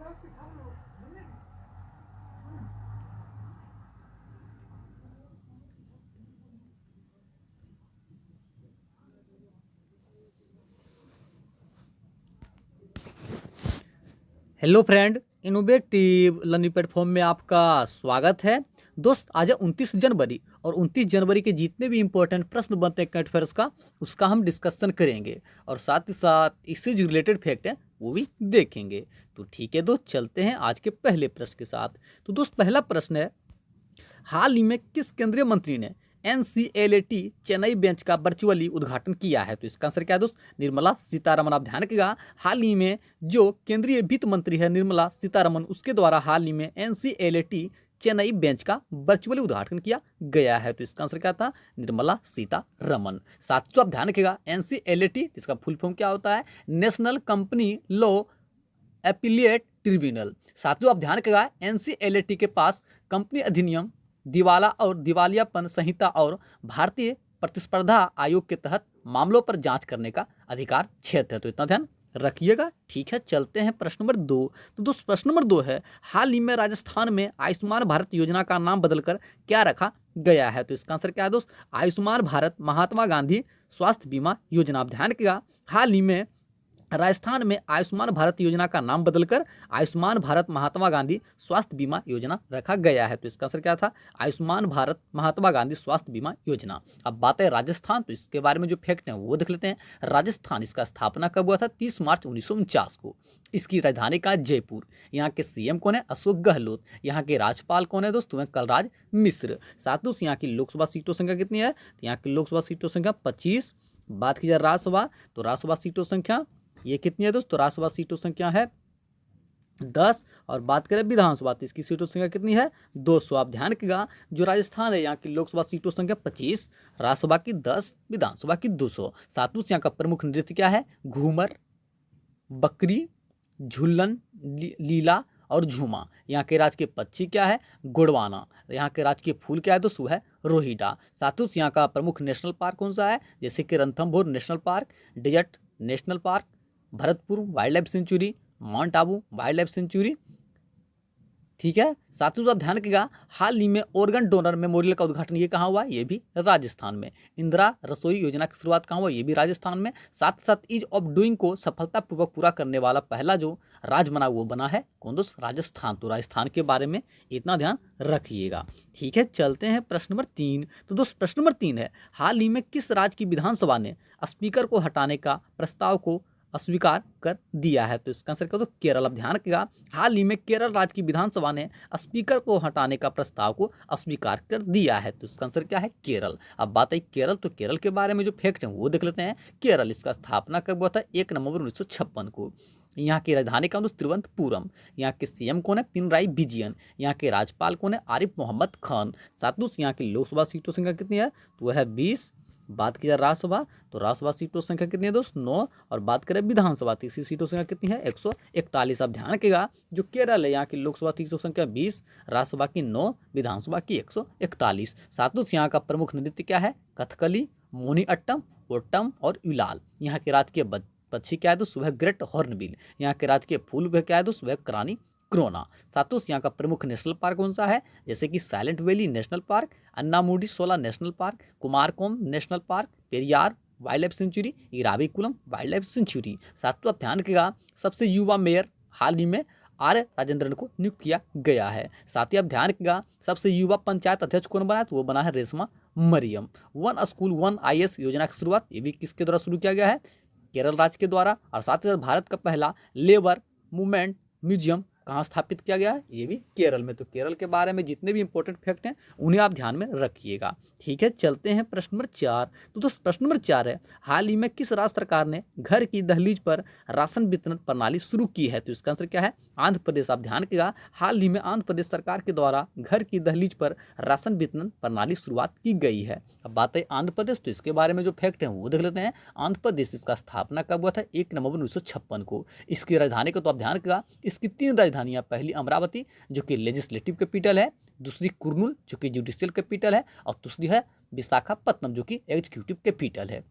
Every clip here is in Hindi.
Hello friend, innovative learning platform में आपका स्वागत है। दोस्त, आज है 29 जनवरी और 29 जनवरी के जितने भी इंपॉर्टेंट प्रश्न बनते हैं करंट अफेयर्स का, उसका हम डिस्कशन करेंगे और साथ ही साथ इससे जो रिलेटेड फैक्ट है वो भी देखेंगे। तो ठीक है दोस्त, चलते हैं आज के पहले प्रश्न के साथ। तो दोस्त, पहला प्रश्न है, हाल ही में किस केंद्रीय मंत्री ने NCLAT चेन्नई बेंच का वर्चुअली उद्घाटन किया है? तो इसका आंसर क्या है दोस्त? निर्मला सीतारमन। आप ध्यान रखिएगा, हाल ही में जो केंद्रीय वित्त मंत्री है निर्मला सीतारमन, उसके द्वारा हाल ही में NCLAT चेन्नई बेंच का वर्चुअली उद्घाटन किया गया है। तो इसका आंसर क्या था? निर्मला सीतारमन। साथियों, आप ध्यान रखिएगा, NCLAT इसका फुल फॉर्म क्या होता है? National company law appellate tribunal. साथियों, आप ध्यान रखिएगा, NCLAT के पास कंपनी अधिनियम, दिवाला और दिवालियापन संहिता और भारतीय प्रतिस्पर्धा आयोग के तहत मामलों पर जांच करने का अधिकार क्षेत्र है। तो इतना ध्यान रखिएगा। ठीक है, चलते हैं प्रश्न नंबर 2। तो दोस्त, प्रश्न नंबर 2 है, हाल ही में राजस्थान में आयुष्मान भारत योजना का नाम बदलकर क्या रखा गया है? तो इसका आंसर क्या है दोस्त? आयुष्मान भारत महात्मा गांधी स्वास्थ्य बीमा योजना। आप ध्यान रखिएगा, हाल ही में राजस्थान में आयुष्मान भारत योजना का नाम बदलकर आयुष्मान भारत महात्मा गांधी स्वास्थ्य बीमा योजना रखा गया है। तो इसका आंसर क्या था? आयुष्मान भारत महात्मा गांधी स्वास्थ्य बीमा योजना। अब बात है राजस्थान, तो इसके बारे में जो फैक्ट है वो देख लेते हैं। राजस्थान, इसका स्थापना कब हुआ था? 30 मार्च 1949 को। इसकी राजधानी का जयपुर। यहाँ के CM कौन है? अशोक गहलोत। यहाँ के राज्यपाल कौन है दोस्तों? हैं कलराज मिश्र। साथ ही यहाँ की लोकसभा सीटों संख्या कितनी है? तो यहाँ की लोकसभा सीटों संख्या 25। बात की जाए राज्यसभा, तो राज्यसभा सीटों संख्या ये कितनी है दोस्तों? राज्यसभा सीटों संख्या है 10। और बात करें विधानसभा, तो इसकी सीटों संख्या कितनी है? 200। आप ध्यान रखिएगा, जो राजस्थान है यहाँ की लोकसभा सीटों संख्या 25, राज्यसभा की 10, विधानसभा की 200। साथ ही यहाँ का प्रमुख नृत्य क्या है? घूमर, बकरी, झुल्लन, लीला और झूमा। यहाँ के राज्य के पक्षी क्या है? गुड़वाना। यहाँ के राज्य के फूल क्या है दोस्तों? है रोहिडा। साथ ही यहाँ का प्रमुख नेशनल पार्क कौन सा है? जैसे कि Ranthambore national park, desert national park, Bharatpur wildlife sanctuary, mount Abu wildlife sanctuary. ठीक है, साथियों, आप ध्यान रखिएगा, हाल ही में ऑर्गन डोनर मेमोरियल का उद्घाटन ये कहाँ हुआ? ये भी राजस्थान में। इंदिरा रसोई योजना की शुरुआत कहाँ हुआ? ये भी राजस्थान में। साथ साथ ईज ऑफ डूइंग को सफलतापूर्वक पूरा करने वाला पहला जो राज्य बना वो बना है कौन दोस्त? राजस्थान। तो राजस्थान के बारे में इतना ध्यान रखिएगा। ठीक है, चलते हैं प्रश्न नंबर 3। तो दोस्त, प्रश्न नंबर 3 है, हाल ही में किस राज्य की विधानसभा ने स्पीकर को हटाने का प्रस्ताव को अस्वीकार कर दिया है? तो इसका आंसर क्या? तो केरल। अब ध्यान रखिएगा, हाल ही में केरल राज्य की विधानसभा ने स्पीकर को हटाने का प्रस्ताव को अस्वीकार कर दिया है। तो इसका आंसर क्या है? केरल। अब बात आई केरल, तो केरल के बारे में जो फैक्ट है वो देख लेते हैं। केरल, इसका स्थापना कब हुआ था? 1 नवंबर 1956 को। यहाँ की राजधानी कौन? तिरुवनंतपुरम। यहाँ के CM कौन है? पिनराई विजयन। यहाँ के राज्यपाल कौन है? आरिफ मोहम्मद खान। साथ ही यहाँ की लोकसभा सीटों संख्या कितनी है? तो वह है 20। बात की जाए राज्यसभा, तो राज्यसभा सीटों संख्या कितनी है दोस्त? 9। और बात करें विधानसभा, तो इसी सीटों संख्या कितनी है? 141। आप ध्यान रखिएगा, जो केरल है यहाँ की लोकसभा सीटों संख्या 20, राज्यसभा की 9, विधानसभा की 141। साथ ही यहाँ का प्रमुख नृत्य क्या है? कथकली, मोहिनीअट्टम, ओट्टम और उलाल। यहाँ के राज्य के पक्षी क्या है दोस्त? वह ग्रेट हॉर्नबिल। यहाँ के राज्य के फूल वह क्या है दोस्त? वह करानी क्रोना। साथ ही यहाँ का प्रमुख नेशनल पार्क कौन सा है? जैसे कि Silent Valley national park, Anamudi Shola national park, Kumarakom national park, Periyar wildlife sanctuary, Eravikulam wildlife sanctuary. साथ आप ध्यान रखिएगा, सबसे युवा मेयर हाल ही में आर राजेंद्रन को नियुक्त किया गया है। साथ ही आप ध्यान रखिएगा, सबसे युवा पंचायत अध्यक्ष कौन बना है? तो वो बना है रेशमा मरियम। 1 स्कूल 1 IAS योजना की शुरुआत ये भी किसके द्वारा शुरू किया गया है? केरल राज्य के द्वारा। और साथ ही साथ भारत का पहला लेबर मूवमेंट म्यूजियम कहाँ स्थापित किया गया है? ये भी केरल में। तो केरल के बारे में जितने भी इंपॉर्टेंट फैक्ट हैं उन्हें आप ध्यान में रखिएगा। ठीक है, चलते हैं प्रश्न नंबर 4। तो दोस्त, प्रश्न नंबर 4 है, हाल ही में किस राज्य सरकार ने घर की दहलीज पर राशन वितरण प्रणाली शुरू की है? तो इसका आंसर क्या है? आंध्र प्रदेश। आप ध्यान रखिएगा, हाल ही में आंध्र प्रदेश सरकार के द्वारा घर की दहलीज पर राशन वितरण प्रणाली शुरुआत की गई है। अब बात है आंध्र प्रदेश, तो इसके बारे में जो फैक्ट है वो देख लेते हैं। आंध्र प्रदेश, इसका स्थापना कब हुआ था? 1 नवंबर 1956 को। इसकी राजधानी को तो आप ध्यान रखिएगा, इसकी 3 राजधानियां, पहली अमरावती जो कि लेजिस्लेटिव कैपिटल है, दूसरी कुर्नूल जो कि जुडिशियल कैपिटल है, और दूसरी है विशाखापत्तनम जो कि एग्जीक्यूटिव कैपिटल है।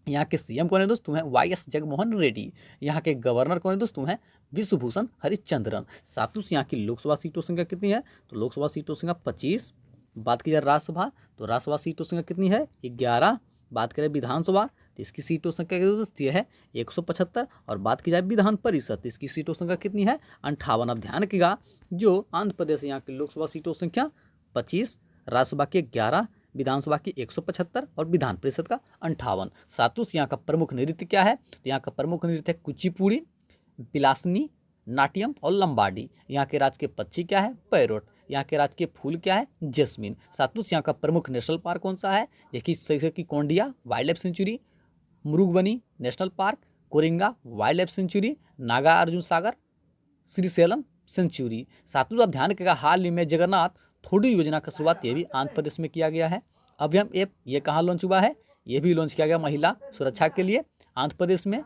यहाँ के सीएम कौन है दोस्तों हैं वाई.एस. जगनमोहन रेड्डी। यहाँ के गवर्नर कौन है दोस्तों हैं विश्वभूषण हरिश्चंद्रन। सातों यहाँ की लोकसभा सीटों संख्या कितनी है, तो लोकसभा सीटों संख्या 25। बात की जाए राज्यसभा, तो राज्यसभा सीटों संख्या कितनी है 11। बात करें विधानसभा तो इसकी सीटों संख्या दोस्तों है 175। और बात की जाए विधान परिषद तो इसकी सीटों संख्या कितनी है 58। अब ध्यान रखिएगा जो आंध्र प्रदेश यहाँ की लोकसभा सीटों संख्या 25, राज्यसभा की 11, विधानसभा की 175 और विधान परिषद का 58। सातों यहाँ का प्रमुख नृत्य क्या है, तो यहाँ का प्रमुख नृत्य है कुचिपुड़ी, बिलासनी, नाट्यम और लंबाडी। यहाँ के राज्य के पक्षी क्या है पैरोट। यहाँ के राज्य के फूल क्या है जैस्मिन। सातों यहाँ का प्रमुख नेशनल पार्क कौन सा है, जैसे कि Kondiya wildlife sanctuary, Mrugavani national park, Coringa wildlife sanctuary, Nagarjuna Sagar Srisailam sanctuary. सातों आप ध्यान रखिएगा हाल ही में जगन्नाथ थोड़ी योजना का शुरुआत ये भी आंध्र प्रदेश में किया गया है। अभियम ऐप ये कहाँ लॉन्च हुआ है, ये भी लॉन्च किया गया महिला सुरक्षा के लिए आंध्र प्रदेश में।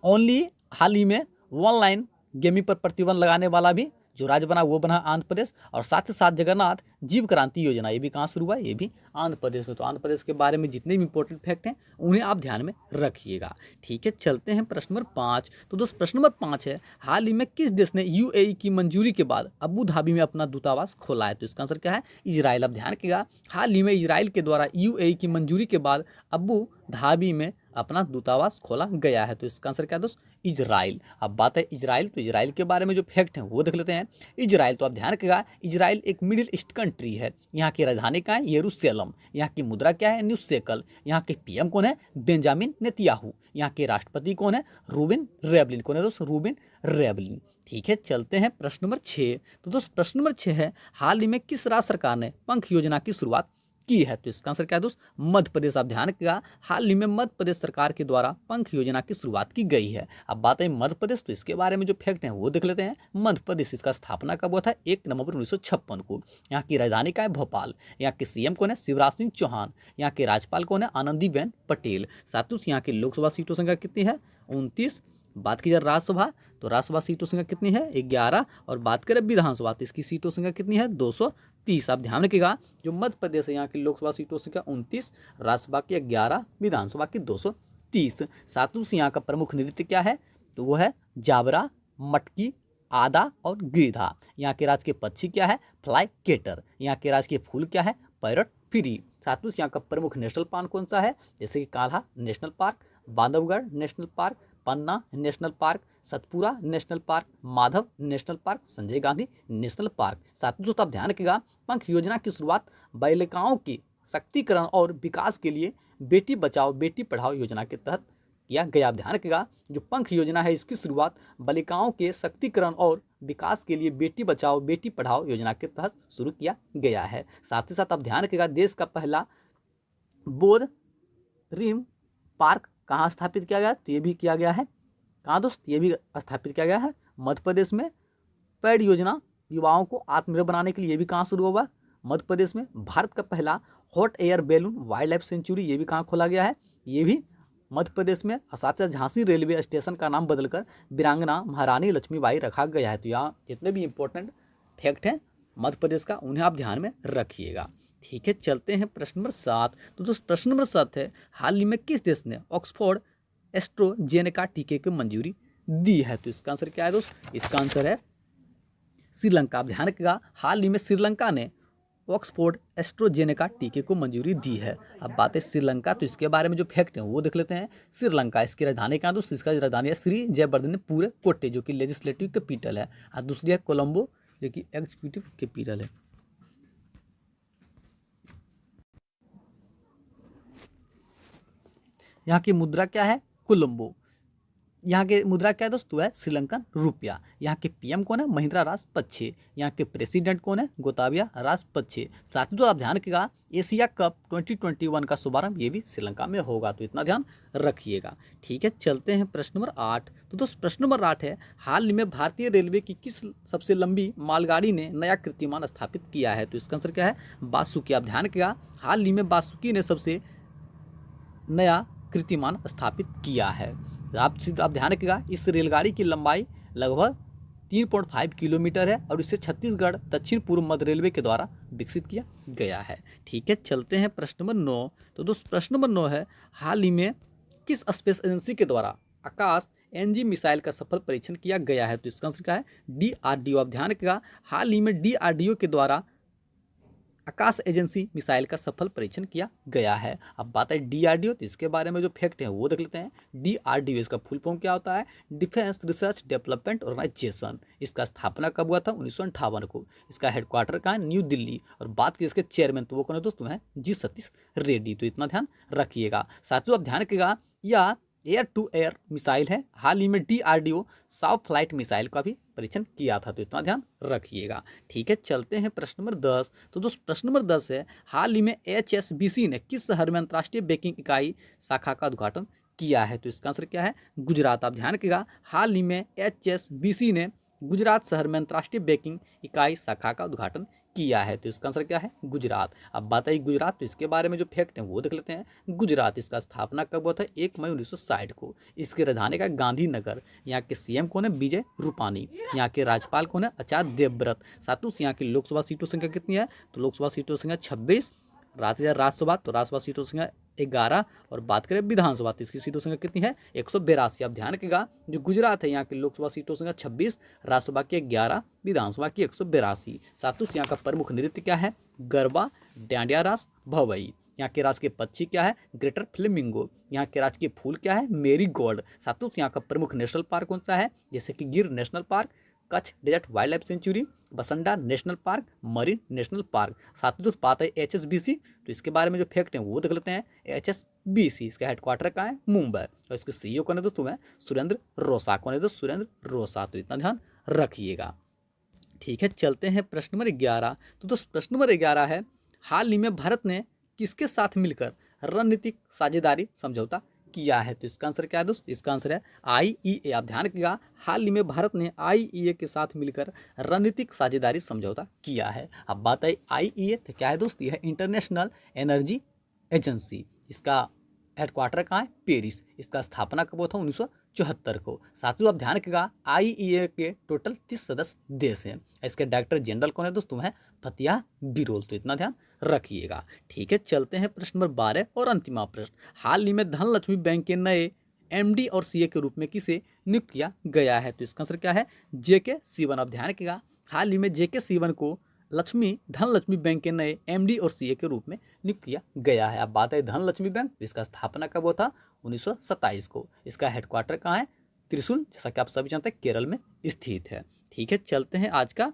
ओनली हाल ही में ऑनलाइन गेमिंग पर प्रतिबंध लगाने वाला भी जो राज्य बना वो बना आंध्र प्रदेश। और साथ ही साथ जगन्नाथ जीव क्रांति योजना ये भी कहाँ शुरू हुआ है, ये भी आंध्र प्रदेश में। तो आंध्र प्रदेश के बारे में जितने भी इंपॉर्टेंट फैक्ट हैं उन्हें आप ध्यान में रखिएगा। ठीक है, चलते हैं प्रश्न नंबर 5। तो दोस्त प्रश्न नंबर 5 है, हाल ही में किस देश ने यूएई की मंजूरी के बाद अबू धाबी में अपना दूतावास खोला है, तो इसका आंसर क्या है इजराइल। अब ध्यान रखिएगा हाल ही में इजराइल के द्वारा यूएई की मंजूरी के बाद अबू धाबी में अपना दूतावास खोला गया है, तो इसका आंसर क्या है दोस्त इजराइल। अब बात है इजराइल, तो इजराइल के बारे में जो फैक्ट हैं वो देख लेते हैं। इजराइल तो आप ध्यान रखिएगा इजराइल एक मिडिल ईस्ट कंट्री है। यहाँ की राजधानी क्या है यरूशलेम। यहाँ की मुद्रा क्या है न्यू शेकल। यहाँ के पीएम कौन है बेंजामिन नेतन्याहू। यहाँ के राष्ट्रपति कौन है रूबिन रिवलिन। कौन है दोस्त रूबिन रिवलिन। ठीक है, चलते हैं प्रश्न नंबर 6। तो दोस्त प्रश्न नंबर 6 है, हाल ही में किस राज्य सरकार ने पंख योजना की शुरुआत की है, तो इसका आंसर क्या है दोस्त मध्य प्रदेश। आप ध्यान रखिएगा हाल ही में मध्य प्रदेश सरकार के द्वारा पंख योजना की शुरुआत की गई है। अब बात है मध्य प्रदेश, तो इसके बारे में जो फैक्ट है वो देख लेते हैं। मध्य प्रदेश इसका स्थापना कब हुआ था 1 नवंबर 1956 को। यहाँ की राजधानी का है भोपाल। यहाँ के सीएम कौन है शिवराज सिंह चौहान। यहाँ के राज्यपाल कौन है आनंदीबेन पटेल। साथ ही यहाँ की लोकसभा सीटों संख्या कितनी है 29। बात की जाए राज्यसभा, तो राज्यसभा सीटों संख्या कितनी है 11। और बात करें विधानसभा तो इसकी सीटों संख्या कितनी है 230। आप ध्यान रखिएगा जो मध्य प्रदेश है यहाँ की लोकसभा सीटों संख्या 29, राज्यसभा की 11, विधानसभा की 230। सातों से यहाँ का प्रमुख नृत्य क्या है, तो वो है जाबरा, मटकी, आदा और गिरधा। यहाँ के राज्य के पक्षी क्या है फ्लाई केटर। यहाँ के राज्य के फूल क्या है पैरट फ्री। सातों से यहाँ का प्रमुख नेशनल पार्क कौन सा है, जैसे कि Kanha national park, Bandhavgarh national park, Panna national park, Satpura national park, Madhav national park, Sanjay Gandhi national park. साथ ही दोस्तों आप ध्यान रखिएगा पंख योजना की शुरुआत बालिकाओं की शक्तिकरण और विकास के लिए बेटी बचाओ बेटी पढ़ाओ योजना के तहत किया गया। आप ध्यान रखिएगा जो पंख योजना है इसकी शुरुआत बालिकाओं के शक्तिकरण और विकास के लिए बेटी बचाओ बेटी पढ़ाओ योजना के तहत शुरू किया गया है। साथ ही साथ आप ध्यान रखिएगा देश का पहला बोध रिम पार्क कहाँ स्थापित किया गया, तो ये भी किया गया है कहाँ दोस्त, ये भी स्थापित किया गया है मध्य प्रदेश में। पेड़ योजना युवाओं को आत्मनिर्भर बनाने के लिए ये भी कहाँ शुरू हुआ मध्य प्रदेश में। भारत का पहला hot air balloon wild life sanctuary ये भी कहाँ खोला गया है, ये भी मध्य प्रदेश में। साथ ही झांसी रेलवे स्टेशन का नाम बदलकर वीरांगना महारानी लक्ष्मीबाई रखा गया है। तो यहाँ जितने भी इंपॉर्टेंट फैक्ट हैं मध्य प्रदेश का उन्हें आप ध्यान में रखिएगा। ठीक है, चलते हैं प्रश्न नंबर 7। तो दोस्त प्रश्न नंबर 7 है, हाल ही में किस देश ने ऑक्सफोर्ड एस्ट्राजेनेका टीके को मंजूरी दी है, तो इसका आंसर क्या है दोस्त, इसका आंसर है श्रीलंका। आप ध्यान रखिएगा हाल ही में श्रीलंका ने ऑक्सफोर्ड एस्ट्राजेनेका टीके को मंजूरी दी है। अब बात है श्रीलंका, तो इसके बारे में जो फैक्ट है वो देख लेते हैं। श्रीलंका इसकी राजधानी कहाँ दोस्त, इसका राजधानी है श्री जयवर्धने कोटे जो कि लेजिस्लेटिव कैपिटल है, और दूसरी है कोलंबो जो कि एग्जीक्यूटिव कैपिटल है। यहाँ की मुद्रा क्या है कोलंबो। यहाँ के मुद्रा क्या है दोस्तों है श्रीलंकन रुपया। यहाँ के पीएम कौन है महिंद्रा राजपक्षे। यहाँ के प्रेसिडेंट कौन है गोताबिया राजपक्षे। साथ ही तो आप ध्यान रखिएगा एशिया कप 2021 का शुभारंभ ये भी श्रीलंका में होगा, तो इतना ध्यान रखिएगा। ठीक है, चलते हैं प्रश्न नंबर 8। तो दोस्त प्रश्न नंबर 8 है, हाल ही में भारतीय रेलवे की किस सबसे लंबी मालगाड़ी ने नया कीर्तिमान स्थापित किया है, तो इसका आंसर क्या है वासुकी। आप ध्यान रखिएगा हाल ही में वासुकी ने सबसे नया कीर्तिमान स्थापित किया है। आप ध्यान रखिएगा इस रेलगाड़ी की लंबाई लगभग 3.5 किलोमीटर है और इसे छत्तीसगढ़ दक्षिण पूर्व मध्य रेलवे के द्वारा विकसित किया गया है। ठीक है, चलते हैं प्रश्न नंबर 9। तो दोस्त प्रश्न नंबर 9 है, हाल ही में किस स्पेस एजेंसी के द्वारा आकाश एनजी मिसाइल का सफल परीक्षण किया गया है? तो इसका आंसर क्या है? डीआरडीओ। अब ध्यान रखिएगा, हाल ही में डीआरडीओ के द्वारा आकाश एजेंसी मिसाइल का सफल परीक्षण किया गया है। अब बात है डीआरडीओ, तो इसके बारे में जो फैक्ट है वो देख लेते हैं। डीआरडीओ इसका फुल फॉर्म क्या होता है? Defence research development organisation. इसका स्थापना कब हुआ था? 1958 को। इसका हेडक्वार्टर कहाँ है? न्यू दिल्ली। और बात की इसके चेयरमैन, तो वो कौन है दोस्तों? है जी सतीश रेड्डी। तो इतना ध्यान रखिएगा। साथियों आप ध्यान रखिएगा, या एयर टू एयर मिसाइल है। हाल ही में डीआरडीओ सॉफ्ट फ्लाइट मिसाइल का भी परीक्षण किया था, तो इतना ध्यान रखिएगा। ठीक है, चलते हैं प्रश्न नंबर 10। तो दोस्त प्रश्न नंबर 10 है, हाल ही में एचएसबीसी ने किस शहर में अंतर्राष्ट्रीय बैंकिंग इकाई शाखा का उद्घाटन किया है? तो इसका आंसर क्या है? गुजरात। आप ध्यान रखिएगा, हाल ही में एचएसबीसी ने गुजरात शहर में अंतर्राष्ट्रीय बैंकिंग इकाई शाखा का उद्घाटन किया है। तो इसका आंसर क्या है? गुजरात। अब बात आई गुजरात, तो इसके बारे में जो फैक्ट है वो देख लेते हैं। गुजरात इसका स्थापना कब हुआ था? 1 मई 1960 को। इसकी राजधानी का गांधीनगर। यहाँ के सीएम कौन है? विजय रूपानी। यहाँ के राज्यपाल कौन है? आचार्य देवव्रत। सातों यहाँ की लोकसभा सीटों संख्या कितनी है? तो लोकसभा सीटों संख्या 26। राज्यसभा, तो राज्यसभा सीटों संख्या 11। और बात करें विधानसभा, तो इसकी सीटों संख्या कितनी है? 182। अब ध्यान रखिएगा, जो गुजरात है यहाँ की लोकसभा सीटों संख्या 26, राज्यसभा की 11, विधानसभा की 182। सातों यहाँ का प्रमुख नृत्य क्या है? गरबा, डांडिया रास, भवई। यहाँ के राष्ट्रीय पक्षी क्या है? Greater flamingo. यहाँ के राष्ट्रीय फूल क्या है? मेरी गोल्ड। सातों यहाँ का प्रमुख नेशनल पार्क कौन सा है? जैसे कि Gir national park, Kutch desert wildlife sanctuary, Bansda national park, marine national park. साथ ही बात है एचएसबीसी, तो इसके बारे में जो फैक्ट है वो देख लेते हैं। एचएसबीसी इसका हेडक्वार्टर कहाँ है? मुंबई। और इसके सीईओ कौन है दोस्तों? है सुरेंद्र रोसा। कौन है दोस्त? सुरेंद्र रोसा। तो इतना ध्यान रखिएगा। ठीक है, चलते हैं प्रश्न नंबर 11। तो दोस्त प्रश्न नंबर 11 है, हाल ही में भारत ने किसके साथ मिलकर रणनीतिक साझेदारी समझौता किया है? तो इसका आंसर क्या है दोस्त? इसका आंसर है आईईए। आप ध्यान रखिएगा, हाल ही में भारत ने आईईए के साथ मिलकर रणनीतिक साझेदारी समझौता किया है। अब बात है आईईए, तो क्या है दोस्त? यह है इंटरनेशनल एनर्जी एजेंसी। इसका हेडक्वार्टर कहाँ है? पेरिस। इसका स्थापना कब हुआ था? 1974 को। साथियों आप ध्यान रखिएगा, आईईए के टोटल 30 सदस्य देश हैं। इसके डायरेक्टर जनरल कौन है दोस्तों? है फतिया बिरोल। तो इतना ध्यान रखिएगा। ठीक है, चलते हैं प्रश्न नंबर 12 और अंतिम प्रश्न। हाल ही में धनलक्ष्मी बैंक के नए एमडी और सीए के रूप में किसे नियुक्त किया गया है? तो इसका आंसर क्या है? जेके सीवन। आप ध्यान रखिएगा, हाल ही में जेके सीवन को धनलक्ष्मी बैंक के नए एमडी और सीए के रूप में नियुक्त किया गया है। अब बात है धनलक्ष्मी बैंक, इसका स्थापना कब हुआ था? 1927 को। इसका हेडक्वार्टर कहाँ है? त्रिशूल, जैसा कि आप सभी जानते हैं केरल में स्थित है। ठीक है, चलते हैं आज का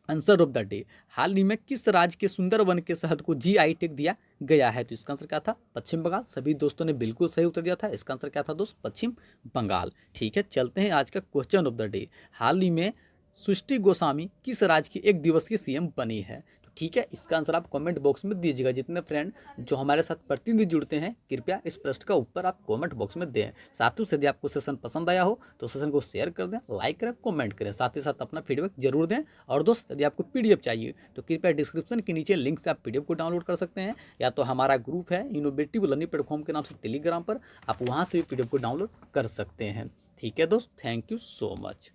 आंसर ऑफ द डे। हाल ही में किस राज्य के सुंदरवन के शहद को जीआई टैग दिया गया है? तो इसका आंसर क्या था? पश्चिम बंगाल। सभी दोस्तों ने बिल्कुल सही उत्तर दिया था। इसका आंसर क्या था दोस्त? पश्चिम बंगाल। ठीक है, चलते हैं आज का क्वेश्चन ऑफ द डे। हाल ही में सृष्टि गोस्वामी किस राज्य की 1 दिवसीय सीएम बनी है? तो ठीक है, इसका आंसर आप कमेंट बॉक्स में दीजिएगा। जितने फ्रेंड जो हमारे साथ प्रतिदिन जुड़ते हैं, कृपया इस प्रश्न का ऊपर आप कमेंट बॉक्स में दें। साथ ही यदि आपको सेशन पसंद आया हो तो सेशन को शेयर कर दें, लाइक करें, कमेंट करें, साथ ही साथ अपना फीडबैक जरूर दें। और दोस्त यदि आपको पीडीएफ चाहिए तो कृपया डिस्क्रिप्शन के नीचे लिंक से आप पीडीएफ को डाउनलोड कर सकते हैं, या तो हमारा ग्रुप है इनोवेटिव लर्निंग प्लेटफॉर्म के नाम से टेलीग्राम पर, आप वहाँ से भी पीडीएफ को डाउनलोड कर सकते हैं। ठीक है दोस्त, थैंक यू सो मच।